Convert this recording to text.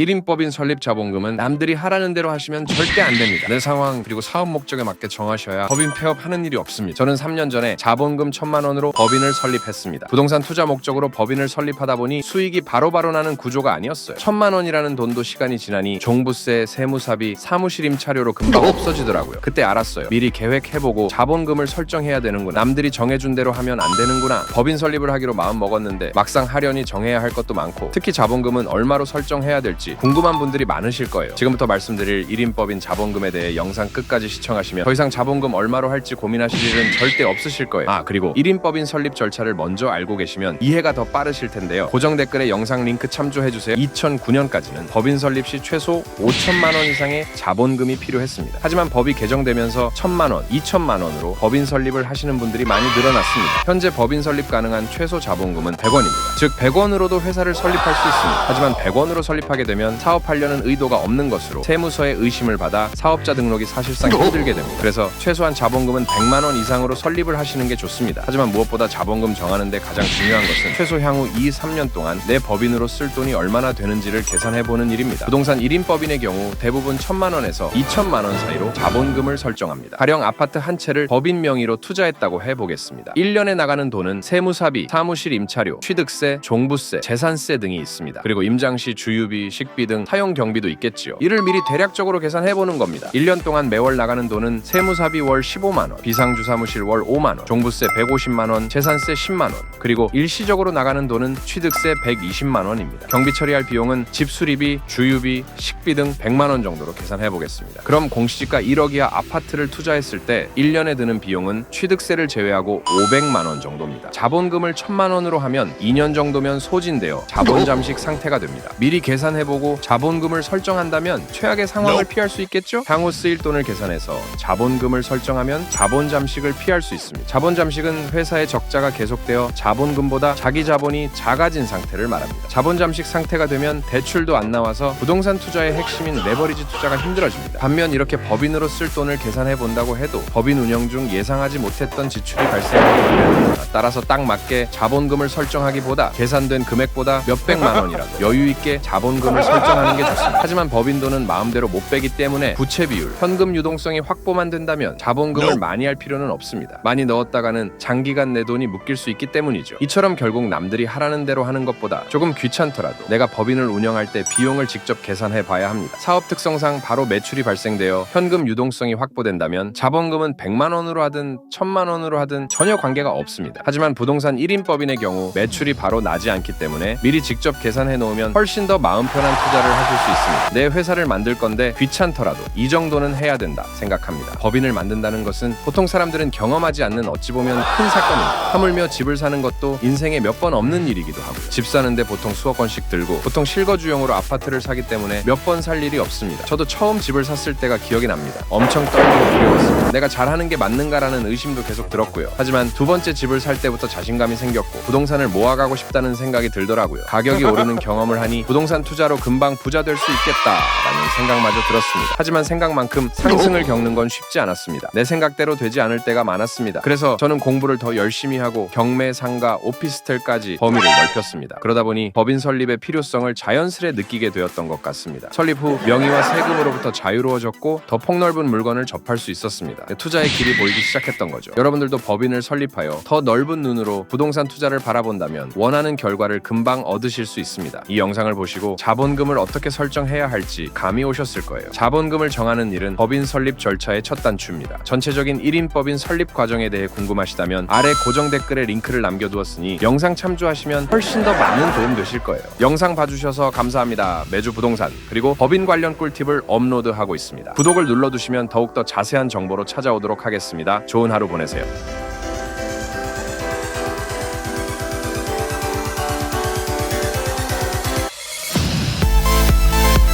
1인법인 설립 자본금은 남들이 하라는 대로 하시면 절대 안 됩니다. 내 상황 그리고 사업 목적에 맞게 정하셔야 법인 폐업하는 일이 없습니다. 저는 3년 전에 자본금 1,000만 원으로 법인을 설립했습니다. 부동산 투자 목적으로 법인을 설립하다 보니 수익이 바로바로 나는 구조가 아니었어요. 1,000만 원이라는 돈도 시간이 지나니 종부세, 세무사비, 사무실 임차료로 금방 없어지더라고요. 그때 알았어요. 미리 계획해보고 자본금을 설정해야 되는구나. 남들이 정해준 대로 하면 안 되는구나. 법인 설립을 하기로 마음 먹었는데 막상 하려니 정해야 할 것도 많고 특히 자본금은 얼마로 설정해야 될지 궁금한 분들이 많으실 거예요. 지금부터 말씀드릴 1인법인 자본금에 대해 영상 끝까지 시청하시면 더 이상 자본금 얼마로 할지 고민하실 일은 절대 없으실 거예요. 그리고 1인법인 설립 절차를 먼저 알고 계시면 이해가 더 빠르실 텐데요. 고정 댓글에 영상 링크 참조해주세요. 2009년까지는 법인 설립 시 최소 5천만 원 이상의 자본금이 필요했습니다. 하지만 법이 개정되면서 1,000만 원, 2천만 원으로 법인 설립을 하시는 분들이 많이 늘어났습니다. 현재 법인 설립 가능한 최소 자본금은 100원입니다. 즉 100원으로도 회사를 설립할 수 있습니다. 하지만 100원으로 설립하게 되면 사업하려는 의도가 없는 것으로 세무서의 의심을 받아 사업자 등록이 사실상 힘들게 됩니다. 그래서 최소한 자본금은 100만 원 이상으로 설립을 하시는 게 좋습니다. 하지만 무엇보다 자본금 정하는데 가장 중요한 것은 최소 향후 2-3년 동안 내 법인으로 쓸 돈이 얼마나 되는지를 계산해보는 일입니다. 부동산 1인법인의 경우 대부분 1,000만 원에서 2천만 원 사이로 자본금을 설정합니다. 가령 아파트 한 채를 법인 명의로 투자했다고 해보겠습니다. 1년에 나가는 돈은 세무사비, 사무실 임차료, 취득세, 종부세, 재산세 등이 있습니다. 그리고 임장시 주유비, 식비 등 사용 경비도 있겠지요. 이를 미리 대략적으로 계산해보는 겁니다. 1년 동안 매월 나가는 돈은 세무사비 월 15만 원, 비상주사무실 월 5만 원, 종부세 150만 원, 재산세 10만 원, 그리고 일시적으로 나가는 돈은 취득세 120만 원입니다. 경비 처리할 비용은 집 수리비, 주유비, 식비 등 100만 원 정도로 계산해보겠습니다. 그럼 공시지가 1억 이하 아파트를 투자했을 때 1년에 드는 비용은 취득세를 제외하고 500만 원 정도입니다. 자본금을 1,000만 원으로 하면 2년 정도면 소진되어 자본 잠식 상태가 됩니다. 미리 계산해보고 자본금을 설정한다면 최악의 상황을 피할 수 있겠죠? 향후 쓰일 돈을 계산해서 자본금을 설정하면 자본 잠식을 피할 수 있습니다. 자본 잠식은 회사의 적자가 계속되어 자본금보다 자기 자본이 작아진 상태를 말합니다. 자본 잠식 상태가 되면 대출도 안 나와서 부동산 투자의 핵심인 레버리지 투자가 힘들어집니다. 반면 이렇게 법인으로 쓸 돈을 계산해 본다고 해도 법인 운영 중 예상하지 못했던 지출이 발생하기 마련입니다. 따라서 딱 맞게 자본금을 설정하기보다 계산된 금액보다 몇백만 원이라도 여유 있게 자본금을 설정하는 게 좋습니다. 하지만 법인돈은 마음대로 못 빼기 때문에 부채 비율, 현금 유동성이 확보만 된다면 자본금을 많이 할 필요는 없습니다. 많이 넣었다가는 장기간 내 돈이 묶일 수 있기 때문이죠. 이처럼 결국 남들이 하라는 대로 하는 것보다 조금 귀찮더라도 내가 법인을 운영할 때 비용을 직접 계산해 봐야 합니다. 사업 특성상 바로 매출이 발생되어 현금 유동성이 확보된다면 자본금은 100만 원으로 하든 1,000만 원으로 하든 전혀 관계가 없습니다. 하지만 부동산 1인법인의 경우 매출이 바로 나지 않기 때문에 미리 직접 계산해 놓으면 훨씬 더 마음 편한 투자를 하실 수 있습니다. 내 회사를 만들 건데 귀찮더라도 이 정도는 해야 된다 생각합니다. 법인을 만든다는 것은 보통 사람들은 경험하지 않는 어찌 보면 큰 사건입니다. 하물며 집을 사는 것도 인생에 몇 번 없는 일이기도 하고요. 집 사는데 보통 수억 원씩 들고 보통 실거주용으로 아파트를 사기 때문에 몇 번 살 일이 없습니다. 저도 처음 집을 샀을 때가 기억이 납니다. 엄청 떨리고 두려웠습니다. 내가 잘하는 게 맞는가라는 의심도 계속 들었고요. 하지만 두 번째 집을 살 때부터 자신감이 생겼고 부동산을 모아가고 싶다는 생각이 들더라고요. 가격이 오르는 경험을 하니 부동산 투자로 금방 부자 될 수 있겠다라는 생각마저 들었습니다. 하지만 생각만큼 상승을 겪는 건 쉽지 않았습니다. 내 생각대로 되지 않을 때가 많았습니다. 그래서 저는 공부를 더 열심히 하고 경매, 상가, 오피스텔까지 범위를 넓혔습니다. 그러다 보니 법인 설립의 필요성을 자연스레 느끼게 되었던 것 같습니다. 설립 후 명의와 세금으로부터 자유로워졌고 더 폭넓은 물건을 접할 수 있었습니다. 투자의 길이 보이기 시작했던 거죠. 여러분들도 법인을 설립하여 더 넓은 눈으로 부동산 투자를 바라본다면 원하는 결과를 금방 얻으실 수 있습니다. 이 영상을 보시고 자본금을 어떻게 설정해야 할지 감이 오셨을 거예요. 자본금을 정하는 일은 법인 설립 절차의 첫 단추입니다. 전체적인 1인법인 설립 과정에 대해 궁금하시다면 아래 고정 댓글에 링크를 남겨두었으니 영상 참조하시면 훨씬 더 많은 도움 되실 거예요. 영상 봐주셔서 감사합니다. 매주 부동산 그리고 법인 관련 꿀팁을 업로드하고 있습니다. 구독을 눌러두시면 더욱더 자세한 정보로 찾아오도록 하겠습니다. 좋은 하루 보내세요.